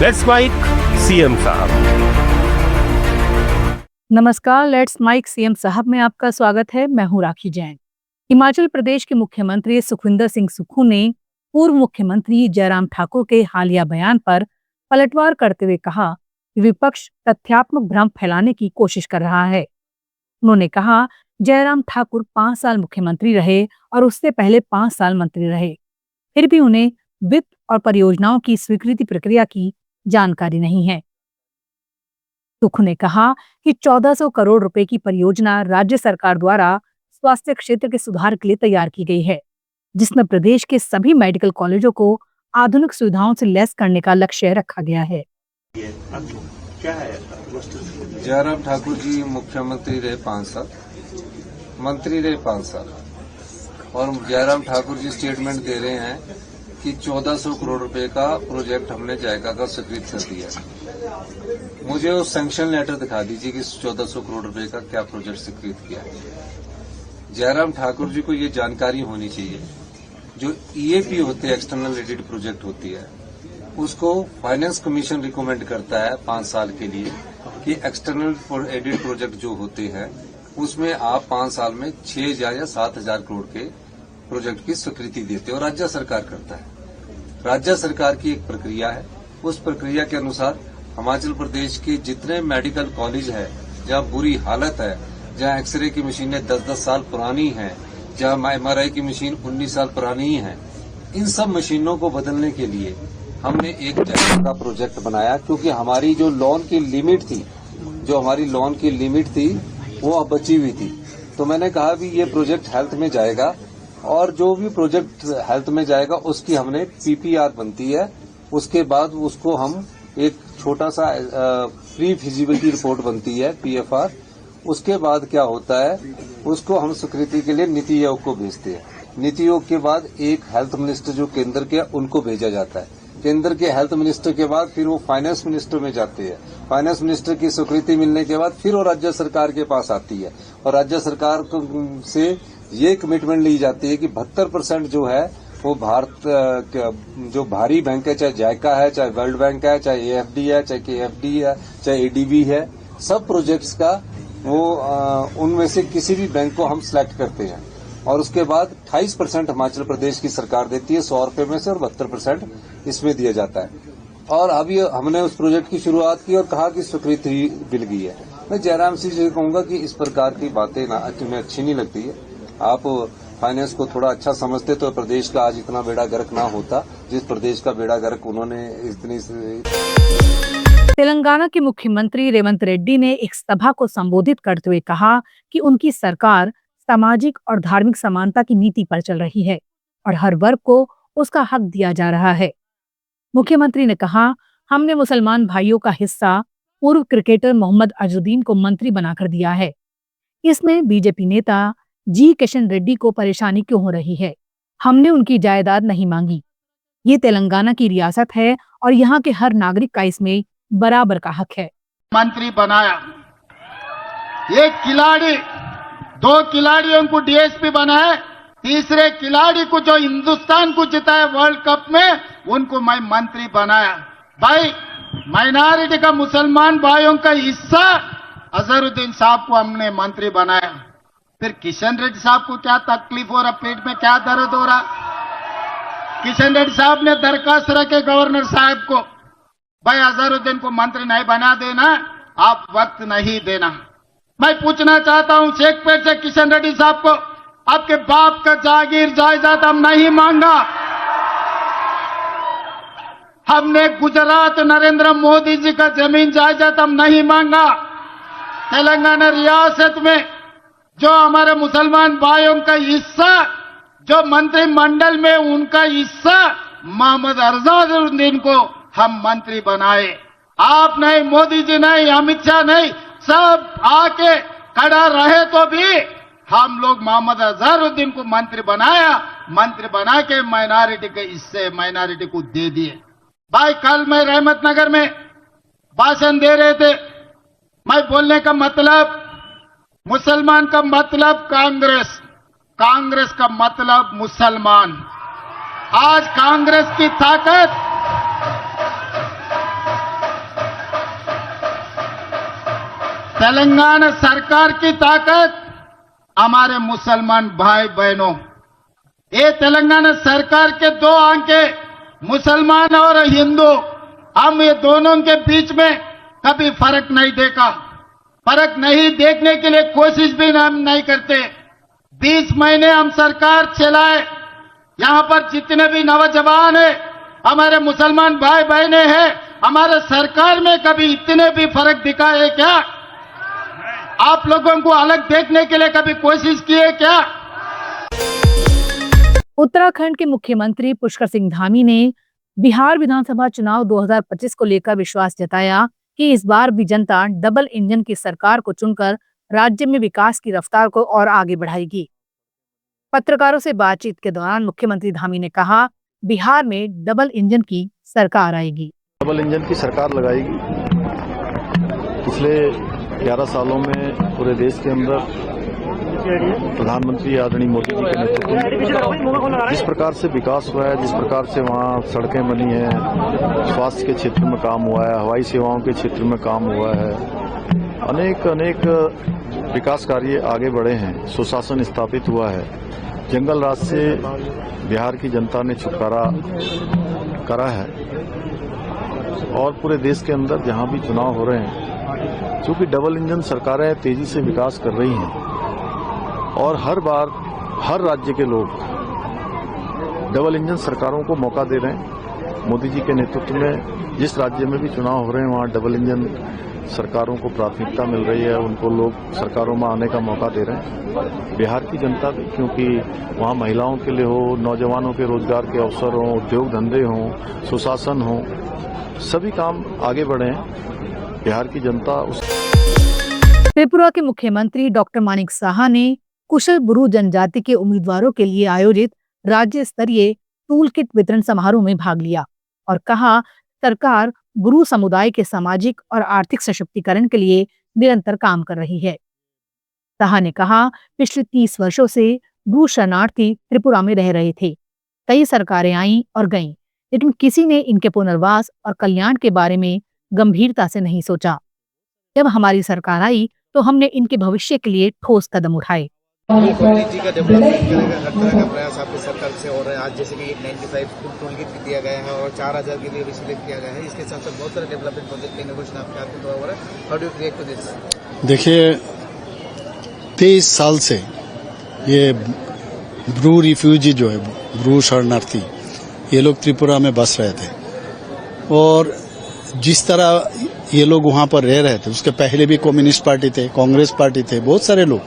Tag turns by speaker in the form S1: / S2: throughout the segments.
S1: Let's mic CM साहब।
S2: नमस्कार, let's mic CM साहब में आपका स्वागत है। मैं हूं राखी जैन। हिमाचल प्रदेश के मुख्यमंत्री सुखविंदर सिंह सुक्खू ने पूर्व मुख्यमंत्री जयराम ठाकुर के हालिया बयान पर पलटवार करते हुए कहा कि विपक्ष तथ्यात्मक भ्रम फैलाने की कोशिश कर रहा है। उन्होंने कहा, जयराम ठाकुर 5 साल मुख्यमंत्री रहे और उससे पहले 5 साल मंत्री रहे, फिर भी उन्हें वित्त और परियोजनाओं की स्वीकृति प्रक्रिया की जानकारी नहीं है। सुक्खू ने कहा कि 1400 करोड़ रुपए की परियोजना राज्य सरकार द्वारा स्वास्थ्य क्षेत्र के सुधार के लिए तैयार की गई है, जिसमें प्रदेश के सभी मेडिकल कॉलेजों को आधुनिक सुविधाओं से लैस करने का लक्ष्य रखा गया है।
S3: जयराम ठाकुर जी मुख्यमंत्री रहे 5 साल, मंत्री रहे 5 साल, और जयराम ठाकुर जी स्टेटमेंट दे रहे हैं कि 1400 करोड़ रुपए का प्रोजेक्ट हमने जायका का स्वीकृत कर दिया। मुझे वो सैंक्शन लेटर दिखा दीजिए कि 1400 करोड़ रुपए का क्या प्रोजेक्ट स्वीकृत किया है। जयराम ठाकुर जी को ये जानकारी होनी चाहिए, जो ईएपी होते हैं, एक्सटर्नल एडिड प्रोजेक्ट होती है, उसको फाइनेंस कमीशन रिकमेंड करता है 5 साल के लिए कि एक्सटर्नल एडिड प्रोजेक्ट जो होते हैं उसमें आप 5 साल में 6,000 या 7,000 करोड़ के प्रोजेक्ट की स्वीकृति देते हैं और राज्य सरकार करता है। राज्य सरकार की एक प्रक्रिया है, उस प्रक्रिया के अनुसार हिमाचल प्रदेश के जितने मेडिकल कॉलेज है जहां बुरी हालत है, जहां एक्सरे की मशीनें 10-10 साल पुरानी हैं, जहां एमआरआई की मशीन 19 साल पुरानी है, इन सब मशीनों को बदलने के लिए हमने एक जायका का प्रोजेक्ट बनाया, क्योंकि हमारी जो लोन की लिमिट थी वो अब बची हुई थी। तो मैंने कहा भी ये प्रोजेक्ट हेल्थ में जाएगा, और जो भी प्रोजेक्ट हेल्थ में जाएगा उसकी हमने पीपीआर बनती है, उसके बाद उसको हम एक छोटा सा प्री फिजिबिलिटी रिपोर्ट बनती है, पीएफआर। उसके बाद क्या होता है, उसको हम स्वीकृति के लिए नीति आयोग को भेजते हैं। नीति आयोग के बाद एक हेल्थ मिनिस्टर जो केंद्र के, उनको भेजा जाता है। केंद्र के हेल्थ मिनिस्टर के बाद फिर वो फाइनेंस मिनिस्टर में जाते हैं। फाइनेंस मिनिस्टर की स्वीकृति मिलने के बाद फिर वो राज्य सरकार के पास आती है, और राज्य सरकार से ये कमिटमेंट ली जाती है कि 72% जो है वो भारत जो भारी बैंक है, चाहे जायका है, चाहे वर्ल्ड बैंक है, चाहे एएफडी है, चाहे केएफडी है, चाहे एडीबी है, सब प्रोजेक्ट्स का वो उनमें से किसी भी बैंक को हम सिलेक्ट करते हैं, और उसके बाद 28% हिमाचल प्रदेश की सरकार देती है 100 रुपए में से, और 72% इसमें दिया जाता है। और अभी हमने उस प्रोजेक्ट की शुरुआत की और कहा कि स्वीकृति मिल गई है। मैं जयराम सिंह जी कहूंगा कि इस प्रकार की बातें तुम्हें अच्छी नहीं लगती है। आप फाइनेंस को थोड़ा अच्छा समझते तो प्रदेश का आज इतना बेड़ा गर्क ना होता, जिस प्रदेश का बेड़ा गर्क उन्होंने इतनी।
S2: तेलंगाना के मुख्यमंत्री रेवंत रेड्डी ने एक सभा को संबोधित करते हुए कहा कि उनकी सरकार सामाजिक और धार्मिक समानता की नीति पर चल रही है और हर वर्ग को उसका हक दिया जा रहा है। मुख्यमंत्री ने कहा, हमने मुसलमान भाइयों का हिस्सा पूर्व क्रिकेटर मोहम्मद अजहरुद्दीन को मंत्री बनाकर दिया है। इसमें बीजेपी नेता जी किशन रेड्डी को परेशानी क्यों हो रही है? हमने उनकी जायदाद नहीं मांगी। ये तेलंगाना की रियासत है और यहाँ के हर नागरिक का इसमें बराबर का हक है।
S4: मंत्री बनाया, एक खिलाड़ी, 2 खिलाड़ियों को डीएसपी बनाया, तीसरे खिलाड़ी को जो हिंदुस्तान को जिताया वर्ल्ड कप में, उनको मैं मंत्री बनाया। भाई, माइनॉरिटी का मुसलमान भाइयों का हिस्सा अजहरुद्दीन साहब को हमने मंत्री बनाया। फिर किशन रेड्डी साहब को क्या तकलीफ हो रहा, पेट में क्या दर्द हो रहा? किशन रेड्डी साहब ने दरखास्त रखे गवर्नर साहब को, भाई अजहरुद्दीन को मंत्री नहीं बना देना, आप वक्त नहीं देना। मैं पूछना चाहता हूं शेखपेट से किशन रेड्डी साहब को, आपके बाप का जागीर जायदाद हम नहीं मांगा। हमने गुजरात नरेंद्र मोदी जी का जमीन जायदाद हम नहीं मांगा। तेलंगाना रियासत में जो हमारे मुसलमान भाइयों का हिस्सा, जो मंत्रिमंडल में उनका हिस्सा, मोहम्मद अजहरुद्दीन को हम मंत्री बनाए। आप नहीं, मोदी जी नहीं, अमित शाह नहीं, सब आके खड़ा रहे तो भी हम लोग मोहम्मद अजहरुद्दीन को मंत्री बनाया। मंत्री बना के माइनॉरिटी के हिस्से माइनॉरिटी को दे दिए। भाई, कल मैं रहमतनगर में भाषण दे रहे थे। मैं बोलने का मतलब, मुसलमान का मतलब कांग्रेस, कांग्रेस का मतलब मुसलमान। आज कांग्रेस की ताकत तेलंगाना सरकार की ताकत हमारे मुसलमान भाई बहनों, ये तेलंगाना सरकार के दो आंखें मुसलमान और हिंदू, हम ये दोनों के बीच में कभी फर्क नहीं देखा। फर्क नहीं देखने के लिए कोशिश भी हम नहीं करते। 20 महीने हम सरकार चलाए, यहां पर जितने भी नौजवान हैं, हमारे मुसलमान भाई बहने हैं, हमारे सरकार में कभी इतने भी फर्क दिखा है क्या? आप लोगों को अलग देखने के लिए कभी कोशिश की है क्या?
S2: उत्तराखंड के मुख्यमंत्री पुष्कर सिंह धामी ने बिहार विधानसभा चुनाव 2025 को लेकर विश्वास जताया कि इस बार भी जनता डबल इंजन की सरकार को चुनकर राज्य में विकास की रफ्तार को और आगे बढ़ाएगी। पत्रकारों से बातचीत के दौरान मुख्यमंत्री धामी ने कहा, बिहार में डबल इंजन की सरकार आएगी।
S5: डबल इंजन की सरकार लगाएगी। पिछले 11 सालों में पूरे देश के अंदर प्रधानमंत्री आदरणीय मोदी जी के नेतृत्व में जिस प्रकार से विकास हुआ है, जिस प्रकार से वहाँ सड़कें बनी हैं, स्वास्थ्य के क्षेत्र में काम हुआ है, हवाई सेवाओं के क्षेत्र में काम हुआ है, अनेक विकास कार्य आगे बढ़े हैं, सुशासन स्थापित हुआ है। जंगल राज से बिहार की जनता ने छुटकारा करा है और पूरे देश के अंदर जहाँ भी चुनाव हो रहे हैं, चूंकि डबल इंजन सरकारें तेजी से विकास कर रही हैं और हर बार हर राज्य के लोग डबल इंजन सरकारों को मौका दे रहे हैं। मोदी जी के नेतृत्व में जिस राज्य में भी चुनाव हो रहे हैं, वहाँ डबल इंजन सरकारों को प्राथमिकता मिल रही है, उनको लोग सरकारों में आने का मौका दे रहे हैं। बिहार की जनता भी, क्योंकि वहाँ महिलाओं के लिए हो, नौजवानों के रोजगार के अवसर हों, उद्योग धंधे हों, सुशासन हो, सभी काम आगे बढ़े हैं। बिहार की जनता
S2: त्रिपुरा के मुख्यमंत्री डॉक्टर मानिक साहा ने कुशल ब्रू जनजाति के उम्मीदवारों के लिए आयोजित राज्य स्तरीय टूल किट वितरण समारोह में भाग लिया और कहा, सरकार ब्रू समुदाय के सामाजिक और आर्थिक सशक्तिकरण के लिए निरंतर काम कर रही है। साहा ने कहा, पिछले 30 वर्षों से ब्रू शरणार्थी त्रिपुरा में रह रहे थे। कई सरकारें आईं और गईं, लेकिन किसी ने इनके पुनर्वास और कल्याण के बारे में गंभीरता से नहीं सोचा। जब हमारी सरकार आई तो हमने इनके भविष्य के लिए ठोस कदम उठाए।
S6: पंडित जी का डेवलपमेंट करेगा, हर तरह का प्रयास आपकी सरकार से हो रहा है। आज जैसे कि 95 टोल किट दिया गया है और 4000 के लिए भी सिलेक्ट किया गया है। इसके साथ साथ बहुत सारे डेवलपमेंट प्रोजेक्ट के इनोवेशन आपके हाथ में हो रहा है। How do you react to this?
S7: देखिए, 23 साल से ये ब्रू रिफ्यूजी जो है, ब्रू शरणार्थी, ये लोग त्रिपुरा में बस रहे थे और जिस तरह ये लोग वहां पर रह रहे थे, उसके पहले भी कम्युनिस्ट पार्टी थे, कांग्रेस पार्टी थे, बहुत सारे लोग,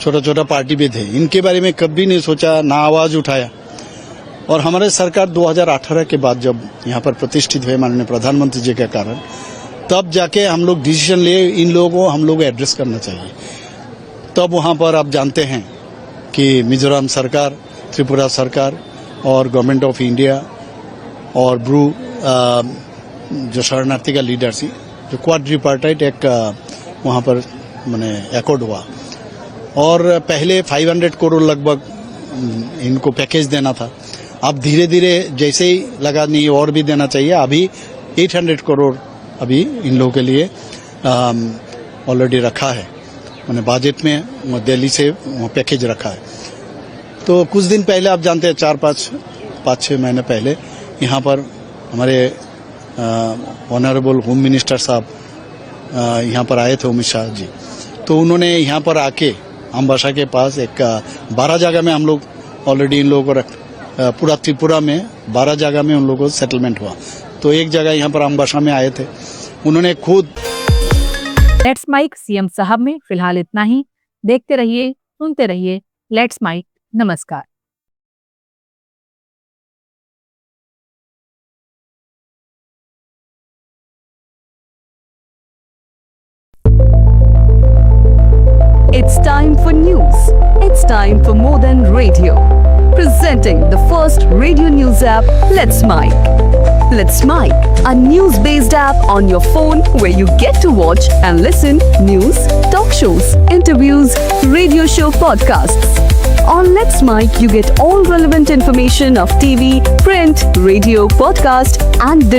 S7: छोटा छोटा पार्टी भी थे। इनके बारे में कभी नहीं सोचा, ना आवाज उठाया। और हमारे सरकार 2018 के बाद जब यहाँ पर प्रतिष्ठित हुए माननीय प्रधानमंत्री जी के कारण, तब जाके हम लोग डिसीजन लिए, इन लोगों को हम लोग एड्रेस करना चाहिए। तब वहाँ पर आप जानते हैं कि मिजोरम सरकार, त्रिपुरा सरकार और गवर्नमेंट ऑफ इंडिया और ब्रू जो शरणार्थी का लीडरशिप, जो क्वाड्रिपार्टाइट एक वहाँ पर मैंने एकॉर्ड हुआ और पहले 500 करोड़ लगभग इनको पैकेज देना था। अब धीरे धीरे जैसे ही लगा नहीं और भी देना चाहिए, अभी 800 करोड़ अभी इन लोगों के लिए ऑलरेडी रखा है, मैंने बजट में दिल्ली से पैकेज रखा है। तो कुछ दिन पहले आप जानते हैं, 5-6 महीने पहले यहाँ पर हमारे ऑनरेबल होम मिनिस्टर साहब यहाँ पर आए थे, अमित शाह जी। तो उन्होंने यहाँ पर आके अम्बासा के पास एक 12 जगह में हम लोग ऑलरेडी इन लोगों को पूरा त्रिपुरा में 12 जगह में उन लोगों को सेटलमेंट हुआ। तो एक जगह यहाँ पर अम्बासा में आए थे, उन्होंने खुद।
S2: लेट्स माइक सीएम साहब में फिलहाल इतना ही। देखते रहिए, सुनते रहिए लेट्स माइक। नमस्कार।
S8: It's time for news. It's time for more than radio. Presenting the first radio news app, Let's Mic. Let's Mic, a news-based app on your phone where you get to watch and listen news, talk shows, interviews, radio show podcasts. On Let's Mic, you get all relevant information of TV, print, radio, podcast, and